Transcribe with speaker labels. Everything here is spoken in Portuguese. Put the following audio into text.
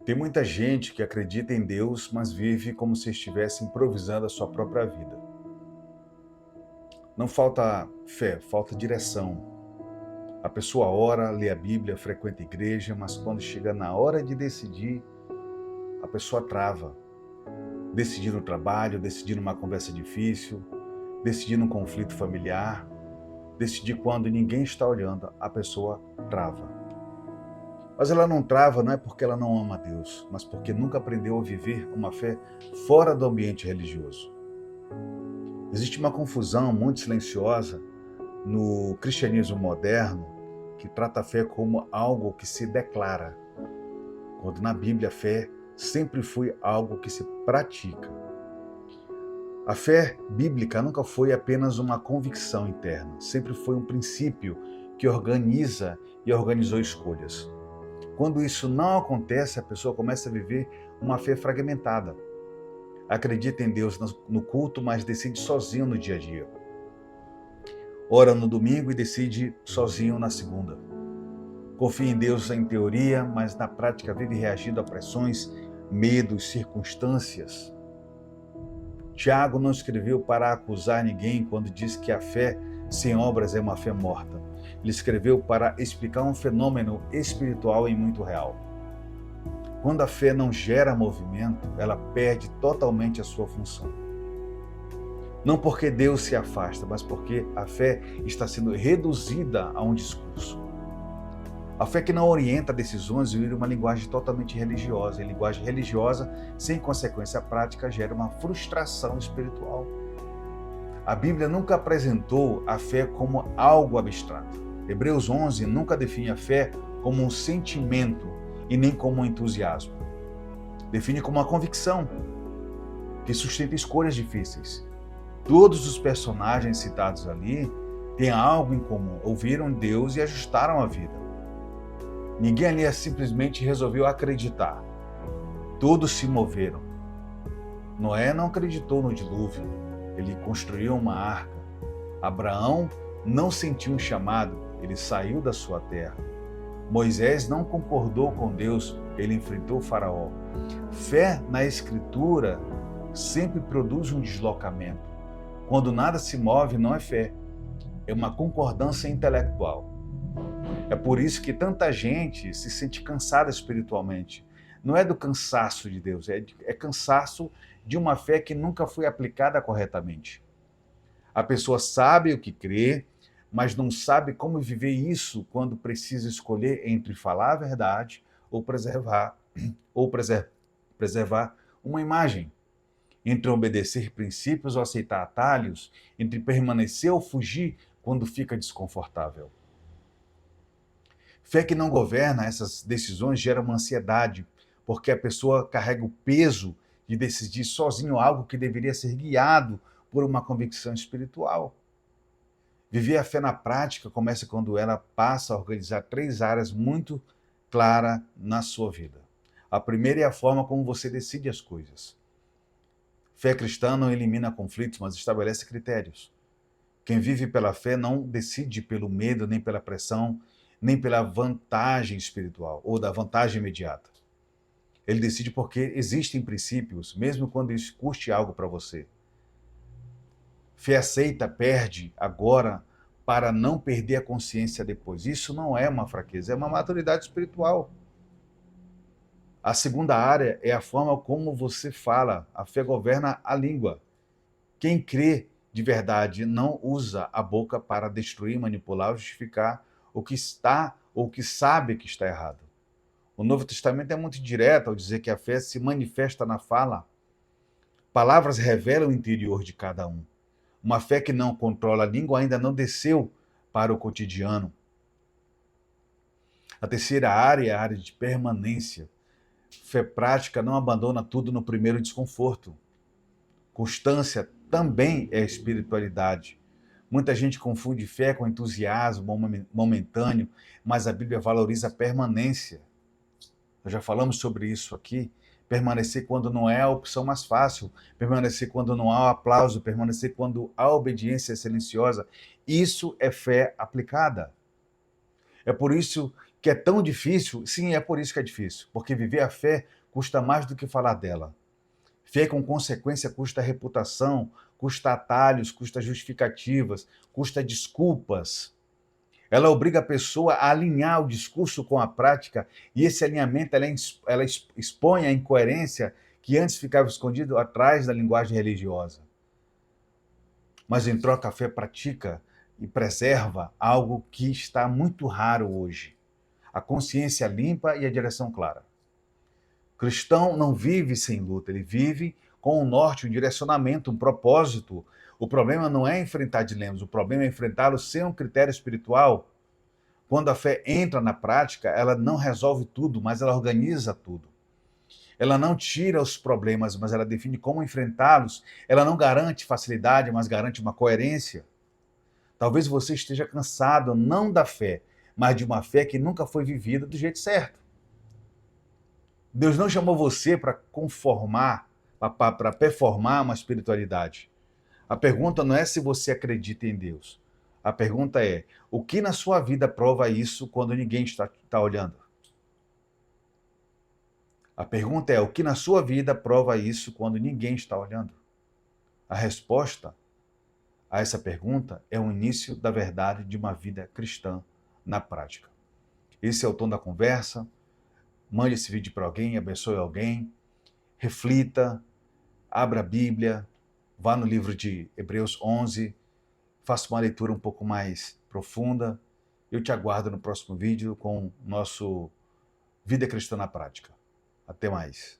Speaker 1: Tem muita gente que acredita em Deus, mas vive como se estivesse improvisando a sua própria vida. Não falta fé, falta direção. A pessoa ora, lê a Bíblia, frequenta a igreja, mas quando chega na hora de decidir, a pessoa trava. Decidir no trabalho, decidir numa conversa difícil, decidir num conflito familiar, decidir quando ninguém está olhando, a pessoa trava. Mas ela não trava não é porque ela não ama a Deus, mas porque nunca aprendeu a viver uma fé fora do ambiente religioso. Existe uma confusão muito silenciosa no cristianismo moderno que trata a fé como algo que se declara, quando na Bíblia a fé sempre foi algo que se pratica. A fé bíblica nunca foi apenas uma convicção interna, sempre foi um princípio que organiza e organizou escolhas. Quando isso não acontece, a pessoa começa a viver uma fé fragmentada. Acredita em Deus no culto, mas decide sozinho no dia a dia. Ora no domingo e decide sozinho na segunda. Confia em Deus em teoria, mas na prática vive reagindo a pressões, medos, circunstâncias. Tiago não escreveu para acusar ninguém quando diz que a fé sem obras é uma fé morta. Ele escreveu para explicar um fenômeno espiritual e muito real. Quando a fé não gera movimento, ela perde totalmente a sua função. Não porque Deus se afasta, mas porque a fé está sendo reduzida a um discurso. A fé que não orienta decisões vira uma linguagem totalmente religiosa. E linguagem religiosa, sem consequência prática, gera uma frustração espiritual. A Bíblia nunca apresentou a fé como algo abstrato. Hebreus 11 nunca define a fé como um sentimento e nem como um entusiasmo. Define como uma convicção que sustenta escolhas difíceis. Todos os personagens citados ali têm algo em comum. Ouviram Deus e ajustaram a vida. Ninguém ali simplesmente resolveu acreditar. Todos se moveram. Noé não acreditou no dilúvio. Ele construiu uma arca. Abraão não sentiu um chamado. Ele saiu da sua terra. Moisés não concordou com Deus. Ele enfrentou Faraó. Fé na Escritura sempre produz um deslocamento. Quando nada se move, não é fé. É uma concordância intelectual. É por isso que tanta gente se sente cansada espiritualmente. Não é do cansaço de Deus, é cansaço de uma fé que nunca foi aplicada corretamente. A pessoa sabe o que crê, mas não sabe como viver isso quando precisa escolher entre falar a verdade ou preservar uma imagem, entre obedecer princípios ou aceitar atalhos, entre permanecer ou fugir quando fica desconfortável. Fé que não governa essas decisões gera uma ansiedade, porque a pessoa carrega o peso de decidir sozinho algo que deveria ser guiado por uma convicção espiritual. Viver a fé na prática começa quando ela passa a organizar 3 áreas muito claras na sua vida. A primeira é a forma como você decide as coisas. Fé cristã não elimina conflitos, mas estabelece critérios. Quem vive pela fé não decide pelo medo, nem pela pressão, nem pela vantagem espiritual ou da vantagem imediata. Ele decide porque existem princípios, mesmo quando isso custe algo para você. Fé aceita, perde agora para não perder a consciência depois. Isso não é uma fraqueza, é uma maturidade espiritual. A segunda área é a forma como você fala. A fé governa a língua. Quem crê de verdade não usa a boca para destruir, manipular ou justificar o que está ou o que sabe que está errado. O Novo Testamento é muito direto ao dizer que a fé se manifesta na fala. Palavras revelam o interior de cada um. Uma fé que não controla a língua ainda não desceu para o cotidiano. A terceira área é a área de permanência. Fé prática não abandona tudo no primeiro desconforto. Constância também é espiritualidade. Muita gente confunde fé com entusiasmo momentâneo, mas a Bíblia valoriza a permanência. Nós já falamos sobre isso aqui. Permanecer quando não é a opção mais fácil, permanecer quando não há o aplauso, permanecer quando a obediência é silenciosa. Isso é fé aplicada. É por isso que é tão difícil, sim, é por isso que é difícil, porque viver a fé custa mais do que falar dela. Fé com consequência custa reputação, custa atalhos, custa justificativas, custa desculpas. Ela obriga a pessoa a alinhar o discurso com a prática, e esse alinhamento ela expõe a incoerência que antes ficava escondido atrás da linguagem religiosa. Mas em troca a fé pratica e preserva algo que está muito raro hoje: a consciência limpa e a direção clara. O cristão não vive sem luta, ele vive com um norte, um direcionamento, um propósito. O problema não é enfrentar dilemas, o problema é enfrentá-lo sem um critério espiritual. Quando a fé entra na prática, ela não resolve tudo, mas ela organiza tudo. Ela não tira os problemas, mas ela define como enfrentá-los. Ela não garante facilidade, mas garante uma coerência. Talvez você esteja cansado não da fé, mas de uma fé que nunca foi vivida do jeito certo. Deus não chamou você para conformar, para performar uma espiritualidade. A pergunta não é se você acredita em Deus. A pergunta é: o que na sua vida prova isso quando ninguém está olhando? A pergunta é: o que na sua vida prova isso quando ninguém está olhando? A resposta a essa pergunta é o início da verdade de uma vida cristã na prática. Esse é o tom da conversa. Mande esse vídeo para alguém, abençoe alguém, reflita, abra a Bíblia, vá no livro de Hebreus 11, faça uma leitura um pouco mais profunda. Eu te aguardo no próximo vídeo com o nosso Vida Cristã na Prática. Até mais.